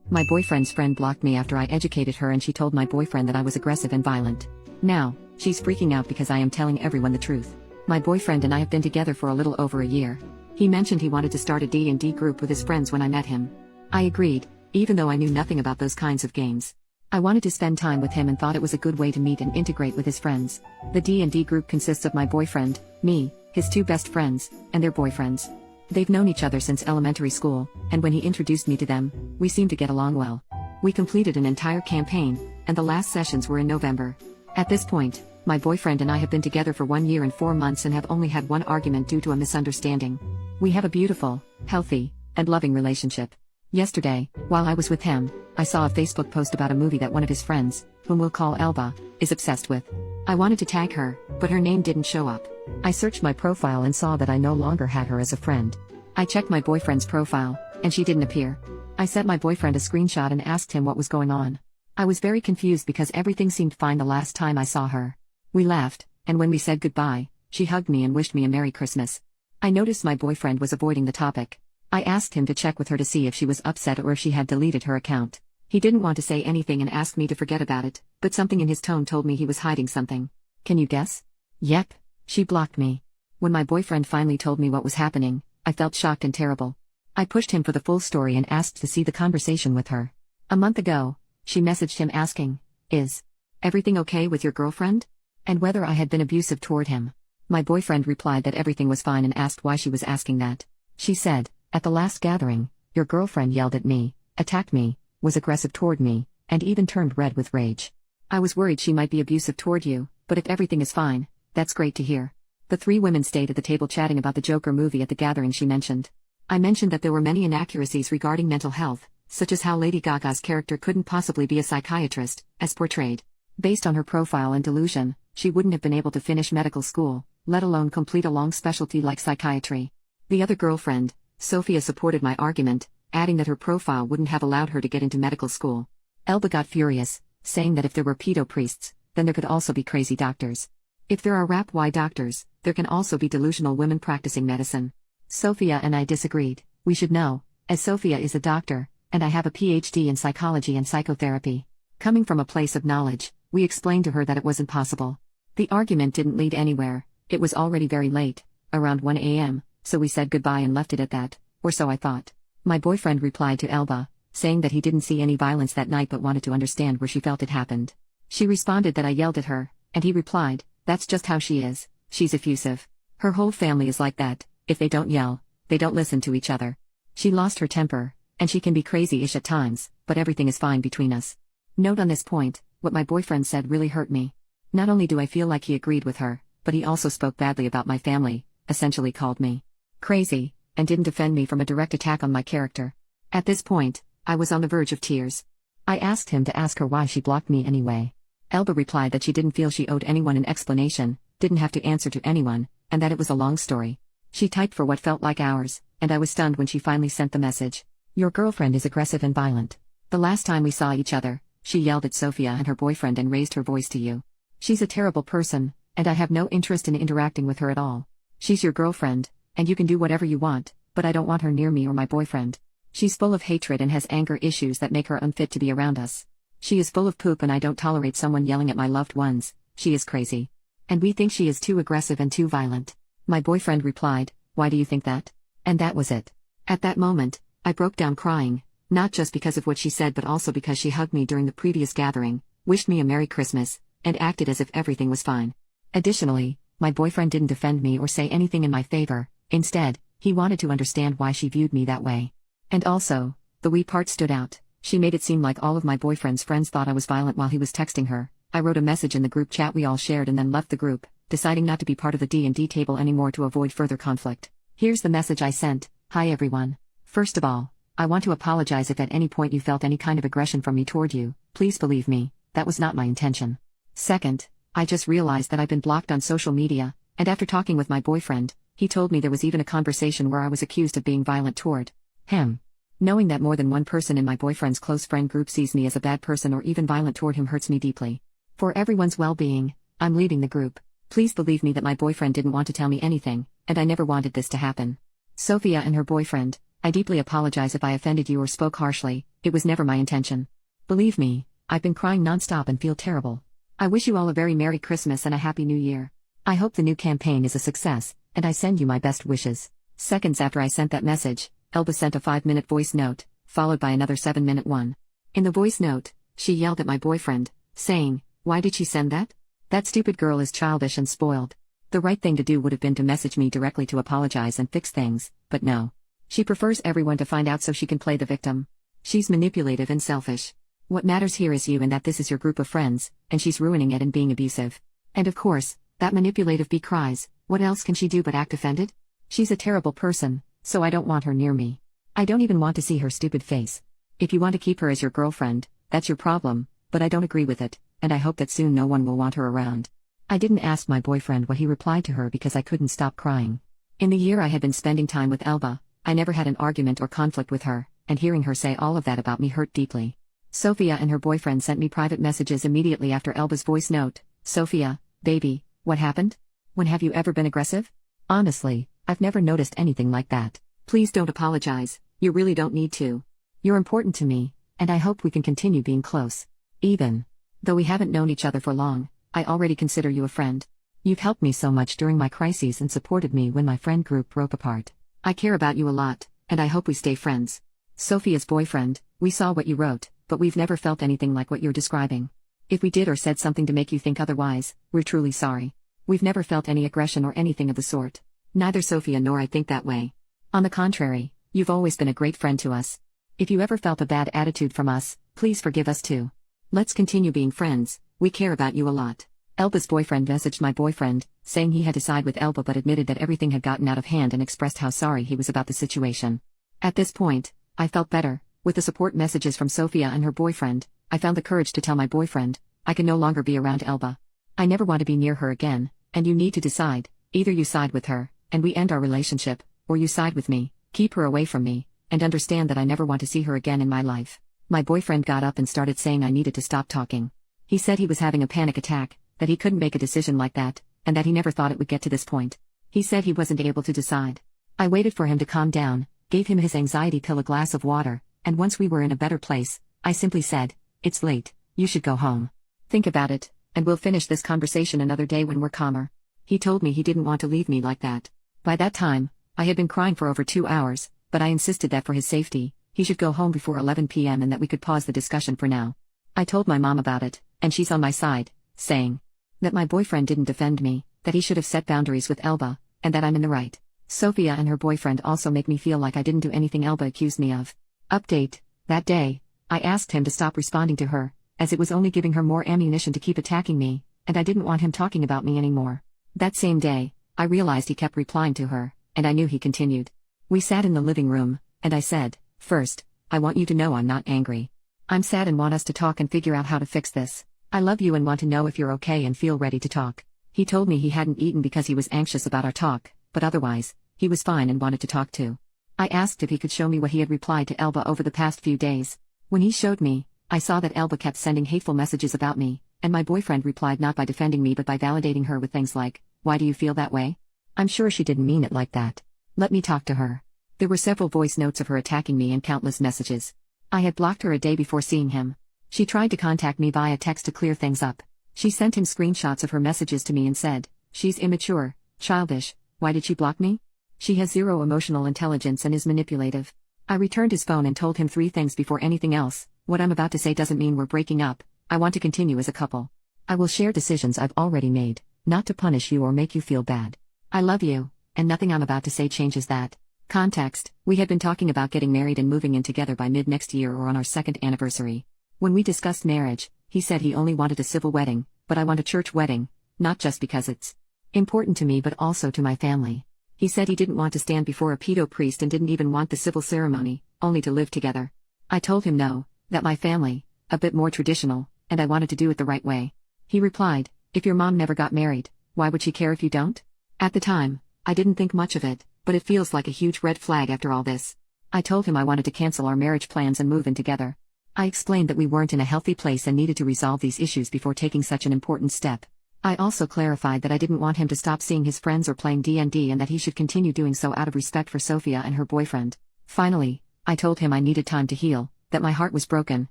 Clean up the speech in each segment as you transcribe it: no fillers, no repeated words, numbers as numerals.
My boyfriend's friend blocked me after I educated her and she told my boyfriend that I was aggressive and violent. Now, she's freaking out because I am telling everyone the truth. My boyfriend and I have been together for a little over a year. He mentioned he wanted to start a D&D group with his friends when I met him. I agreed, even though I knew nothing about those kinds of games. I wanted to spend time with him and thought it was a good way to meet and integrate with his friends. The D&D group consists of my boyfriend, me, his two best friends, and their boyfriends. They've known each other since elementary school, and when he introduced me to them, we seemed to get along well. We completed an entire campaign, and the last sessions were in November. At this point, my boyfriend and I have been together for 1 year and 4 months and have only had one argument due to a misunderstanding. We have a beautiful, healthy, and loving relationship. Yesterday, while I was with him, I saw a Facebook post about a movie that one of his friends, whom we'll call Elba, is obsessed with. I wanted to tag her, but her name didn't show up. I searched my profile and saw that I no longer had her as a friend. I checked my boyfriend's profile, and she didn't appear. I sent my boyfriend a screenshot and asked him what was going on. I was very confused because everything seemed fine the last time I saw her. We laughed, and when we said goodbye, she hugged me and wished me a Merry Christmas. I noticed my boyfriend was avoiding the topic. I asked him to check with her to see if she was upset or if she had deleted her account. He didn't want to say anything and asked me to forget about it, but something in his tone told me he was hiding something. Can you guess? Yep, she blocked me. When my boyfriend finally told me what was happening, I felt shocked and terrible. I pushed him for the full story and asked to see the conversation with her. A month ago, she messaged him asking, "Is everything okay with your girlfriend?" and whether I had been abusive toward him. My boyfriend replied that everything was fine and asked why she was asking that. She said, "At the last gathering, your girlfriend yelled at me, attacked me, was aggressive toward me, and even turned red with rage. I was worried she might be abusive toward you, but if everything is fine, that's great to hear." The three women stayed at the table chatting about the Joker movie at the gathering she mentioned. I mentioned that there were many inaccuracies regarding mental health, such as how Lady Gaga's character couldn't possibly be a psychiatrist, as portrayed. Based on her profile and delusion, she wouldn't have been able to finish medical school, let alone complete a long specialty like psychiatry. The other girlfriend, Sophia, supported my argument, adding that her profile wouldn't have allowed her to get into medical school. Elba got furious, saying that if there were pedo priests, then there could also be crazy doctors. If there are rap-y doctors, there can also be delusional women practicing medicine. Sophia and I disagreed. We should know, as Sophia is a doctor, and I have a PhD in psychology and psychotherapy. Coming from a place of knowledge, we explained to her that it wasn't possible. The argument didn't lead anywhere. It was already very late, around 1 a.m., so we said goodbye and left it at that, or so I thought. My boyfriend replied to Elba, saying that he didn't see any violence that night but wanted to understand where she felt it happened. She responded that I yelled at her, and he replied, "That's just how she is, she's effusive. Her whole family is like that, if they don't yell, they don't listen to each other. She lost her temper, and she can be crazy-ish at times, but everything is fine between us." Note on this point, what my boyfriend said really hurt me. Not only do I feel like he agreed with her, but he also spoke badly about my family, essentially called me crazy, and didn't defend me from a direct attack on my character. At this point, I was on the verge of tears. I asked him to ask her why she blocked me anyway. Elba replied that she didn't feel she owed anyone an explanation, didn't have to answer to anyone, and that it was a long story. She typed for what felt like hours, and I was stunned when she finally sent the message. "Your girlfriend is aggressive and violent. The last time we saw each other, she yelled at Sophia and her boyfriend and raised her voice to you. She's a terrible person, and I have no interest in interacting with her at all. She's your girlfriend, and you can do whatever you want, but I don't want her near me or my boyfriend. She's full of hatred and has anger issues that make her unfit to be around us. She is full of poop and I don't tolerate someone yelling at my loved ones. She is crazy. And we think she is too aggressive and too violent." My boyfriend replied, "Why do you think that?" And that was it. At that moment, I broke down crying, not just because of what she said but also because she hugged me during the previous gathering, wished me a Merry Christmas, and acted as if everything was fine. Additionally, my boyfriend didn't defend me or say anything in my favor. Instead, he wanted to understand why she viewed me that way. And also, the we part stood out. She made it seem like all of my boyfriend's friends thought I was violent while he was texting her. I wrote a message in the group chat we all shared and then left the group, deciding not to be part of the D&D table anymore to avoid further conflict. Here's the message I sent. "Hi everyone. First of all, I want to apologize if at any point you felt any kind of aggression from me toward you. Please believe me, that was not my intention. Second, I just realized that I've been blocked on social media, and after talking with my boyfriend, he told me there was even a conversation where I was accused of being violent toward him. Knowing that more than one person in my boyfriend's close friend group sees me as a bad person or even violent toward him hurts me deeply. For everyone's well-being, I'm leaving the group. Please believe me that my boyfriend didn't want to tell me anything, and I never wanted this to happen. Sophia and her boyfriend, I deeply apologize if I offended you or spoke harshly, it was never my intention. Believe me, I've been crying nonstop and feel terrible. I wish you all a very Merry Christmas and a Happy New Year. I hope the new campaign is a success, and I send you my best wishes." Seconds after I sent that message, Elba sent a 5-minute voice note, followed by another 7-minute one. In the voice note, she yelled at my boyfriend, saying, "Why did she send that? That stupid girl is childish and spoiled. The right thing to do would have been to message me directly to apologize and fix things, but no. She prefers everyone to find out so she can play the victim. She's manipulative and selfish. What matters here is you and that this is your group of friends, and she's ruining it and being abusive. And of course, that manipulative bee cries, what else can she do but act offended? She's a terrible person, so I don't want her near me. I don't even want to see her stupid face. If you want to keep her as your girlfriend, that's your problem, but I don't agree with it, and I hope that soon no one will want her around." I didn't ask my boyfriend what he replied to her because I couldn't stop crying. In the year I had been spending time with Elba, I never had an argument or conflict with her, and hearing her say all of that about me hurt deeply. Sophia and her boyfriend sent me private messages immediately after Elba's voice note. "Sophia, baby, what happened? When have you ever been aggressive? Honestly, I've never noticed anything like that. Please don't apologize, you really don't need to. You're important to me, and I hope we can continue being close. Even though we haven't known each other for long, I already consider you a friend. You've helped me so much during my crises and supported me when my friend group broke apart. I care about you a lot, and I hope we stay friends." Sophia's boyfriend, "We saw what you wrote, but we've never felt anything like what you're describing. If we did or said something to make you think otherwise, we're truly sorry. We've never felt any aggression or anything of the sort. Neither Sophia nor I think that way. On the contrary, you've always been a great friend to us. If you ever felt a bad attitude from us, please forgive us too. Let's continue being friends, we care about you a lot." Elba's boyfriend messaged my boyfriend, saying he had to side with Elba but admitted that everything had gotten out of hand and expressed how sorry he was about the situation. At this point, I felt better. With the support messages from Sophia and her boyfriend, I found the courage to tell my boyfriend, "I can no longer be around Elba. I never want to be near her again, and you need to decide, either you side with her, and we end our relationship, or you side with me, keep her away from me, and understand that I never want to see her again in my life." My boyfriend got up and started saying I needed to stop talking. He said he was having a panic attack, that he couldn't make a decision like that, and that he never thought it would get to this point. He said he wasn't able to decide. I waited for him to calm down, gave him his anxiety pill, a glass of water, and once we were in a better place, I simply said, "It's late, you should go home. Think about it, and we'll finish this conversation another day when we're calmer." He told me he didn't want to leave me like that. By that time, I had been crying for over 2 hours, but I insisted that for his safety, he should go home before 11 p.m. and that we could pause the discussion for now. I told my mom about it, and she's on my side, saying that my boyfriend didn't defend me, that he should have set boundaries with Elba, and that I'm in the right. Sophia and her boyfriend also make me feel like I didn't do anything Elba accused me of. Update: that day, I asked him to stop responding to her, as it was only giving her more ammunition to keep attacking me, and I didn't want him talking about me anymore. That same day, I realized he kept replying to her, and I knew he continued. We sat in the living room, and I said, "First, I want you to know I'm not angry. I'm sad and want us to talk and figure out how to fix this. I love you and want to know if you're okay and feel ready to talk." He told me he hadn't eaten because he was anxious about our talk, but otherwise, he was fine and wanted to talk too. I asked if he could show me what he had replied to Elba over the past few days. When he showed me, I saw that Elba kept sending hateful messages about me, and my boyfriend replied not by defending me but by validating her with things like, "Why do you feel that way? I'm sure she didn't mean it like that. Let me talk to her." There were several voice notes of her attacking me and countless messages. I had blocked her a day before seeing him. She tried to contact me via text to clear things up. She sent him screenshots of her messages to me and said, "She's immature, childish, why did she block me? She has zero emotional intelligence and is manipulative." I returned his phone and told him 3 things before anything else. "What I'm about to say doesn't mean we're breaking up. I want to continue as a couple. I will share decisions I've already made, not to punish you or make you feel bad. I love you, and nothing I'm about to say changes that." Context: we had been talking about getting married and moving in together by mid-next year or on our 2nd anniversary. When we discussed marriage, he said he only wanted a civil wedding, but I want a church wedding, not just because it's important to me but also to my family. He said he didn't want to stand before a pedo priest and didn't even want the civil ceremony, only to live together. I told him no, that my family, a bit more traditional, and I wanted to do it the right way. He replied, "If your mom never got married, why would she care if you don't?" At the time, I didn't think much of it, but it feels like a huge red flag after all this. I told him I wanted to cancel our marriage plans and move in together. I explained that we weren't in a healthy place and needed to resolve these issues before taking such an important step. I also clarified that I didn't want him to stop seeing his friends or playing D&D and that he should continue doing so out of respect for Sophia and her boyfriend. Finally, I told him I needed time to heal, that my heart was broken,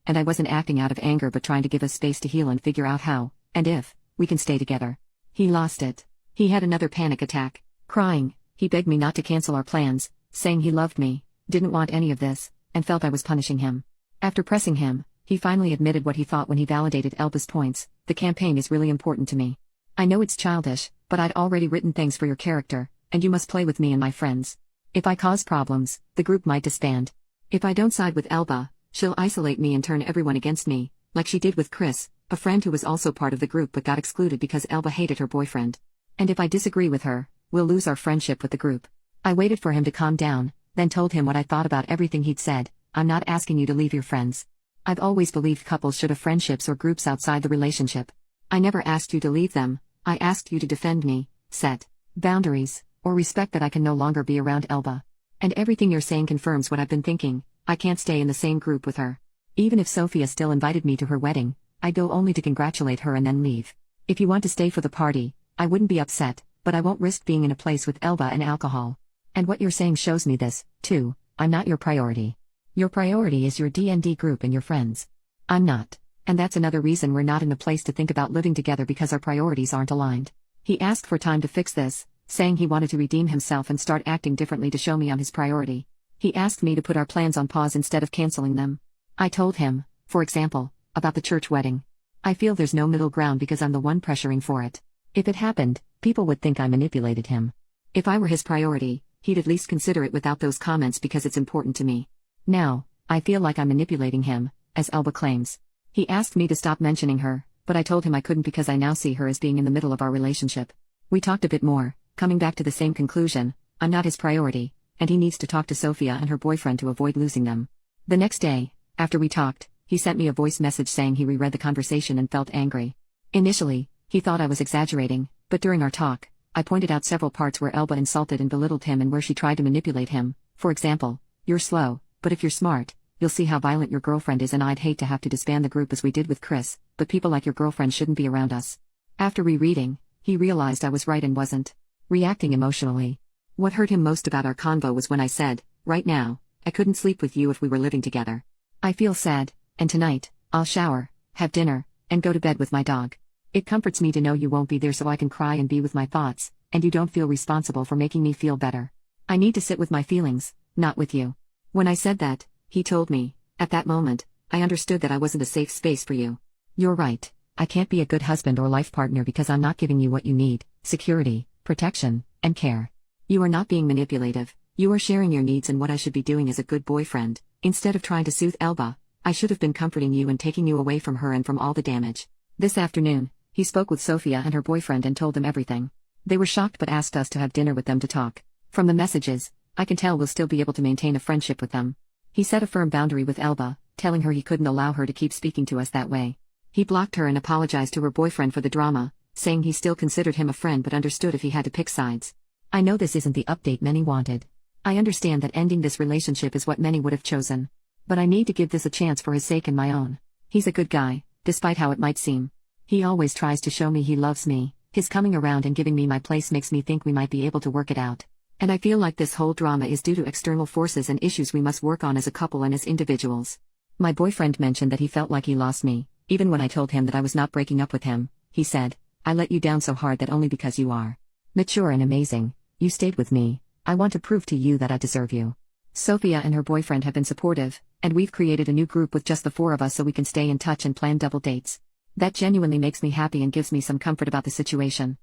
and I wasn't acting out of anger but trying to give us space to heal and figure out how, and if, we can stay together. He lost it. He had another panic attack. Crying, he begged me not to cancel our plans, saying he loved me, didn't want any of this, and felt I was punishing him. After pressing him, he finally admitted what he thought when he validated Elba's points: the campaign is really important to me. I know it's childish, but I'd already written things for your character, and you must play with me and my friends. If I cause problems, the group might disband. If I don't side with Elba, she'll isolate me and turn everyone against me, like she did with Chris, a friend who was also part of the group but got excluded because Elba hated her boyfriend. And if I disagree with her, we'll lose our friendship with the group. I waited for him to calm down, then told him what I thought about everything he'd said. I'm not asking you to leave your friends. I've always believed couples should have friendships or groups outside the relationship. I never asked you to leave them, I asked you to defend me, set boundaries, or respect that I can no longer be around Elba. And everything you're saying confirms what I've been thinking. I can't stay in the same group with her. Even if Sophia still invited me to her wedding, I'd go only to congratulate her and then leave. If you want to stay for the party, I wouldn't be upset, but I won't risk being in a place with Elba and alcohol. And what you're saying shows me this, too. I'm not your priority. Your priority is your D&D group and your friends. I'm not. And that's another reason we're not in a place to think about living together, because our priorities aren't aligned. He asked for time to fix this, saying he wanted to redeem himself and start acting differently to show me I'm his priority. He asked me to put our plans on pause instead of canceling them. I told him, for example, about the church wedding. I feel there's no middle ground because I'm the one pressuring for it. If it happened, people would think I manipulated him. If I were his priority, he'd at least consider it without those comments because it's important to me. Now, I feel like I'm manipulating him, as Elba claims. He asked me to stop mentioning her, but I told him I couldn't because I now see her as being in the middle of our relationship. We talked a bit more, coming back to the same conclusion: I'm not his priority, and he needs to talk to Sophia and her boyfriend to avoid losing them. The next day, after we talked, he sent me a voice message saying he reread the conversation and felt angry. Initially, he thought I was exaggerating, but during our talk, I pointed out several parts where Elba insulted and belittled him and where she tried to manipulate him. For example, "You're slow, but if you're smart, you'll see how violent your girlfriend is, and I'd hate to have to disband the group as we did with Chris, but people like your girlfriend shouldn't be around us." After rereading, he realized I was right and wasn't reacting emotionally. What hurt him most about our convo was when I said, "Right now, I couldn't sleep with you if we were living together. I feel sad, and tonight, I'll shower, have dinner, and go to bed with my dog. It comforts me to know you won't be there so I can cry and be with my thoughts, and you don't feel responsible for making me feel better. I need to sit with my feelings, not with you." When I said that, he told me, "At that moment, I understood that I wasn't a safe space for you. You're right, I can't be a good husband or life partner because I'm not giving you what you need: security, protection, and care. You are not being manipulative, you are sharing your needs, and what I should be doing as a good boyfriend, instead of trying to soothe Elba, I should have been comforting you and taking you away from her and from all the damage." This afternoon, he spoke with Sophia and her boyfriend and told them everything. They were shocked but asked us to have dinner with them to talk. From the messages, I can tell we'll still be able to maintain a friendship with them. He set a firm boundary with Elba, telling her he couldn't allow her to keep speaking to us that way. He blocked her and apologized to her boyfriend for the drama, saying he still considered him a friend but understood if he had to pick sides. I know this isn't the update many wanted. I understand that ending this relationship is what many would have chosen. But I need to give this a chance for his sake and my own. He's a good guy, despite how it might seem. He always tries to show me he loves me. His coming around and giving me my place makes me think we might be able to work it out. And I feel like this whole drama is due to external forces and issues we must work on as a couple and as individuals. My boyfriend mentioned that he felt like he lost me, even when I told him that I was not breaking up with him. He said, "I let you down so hard that only because you are mature and amazing, you stayed with me. I want to prove to you that I deserve you." Sophia and her boyfriend have been supportive, and we've created a new group with just the four of us so we can stay in touch and plan double dates. That genuinely makes me happy and gives me some comfort about the situation.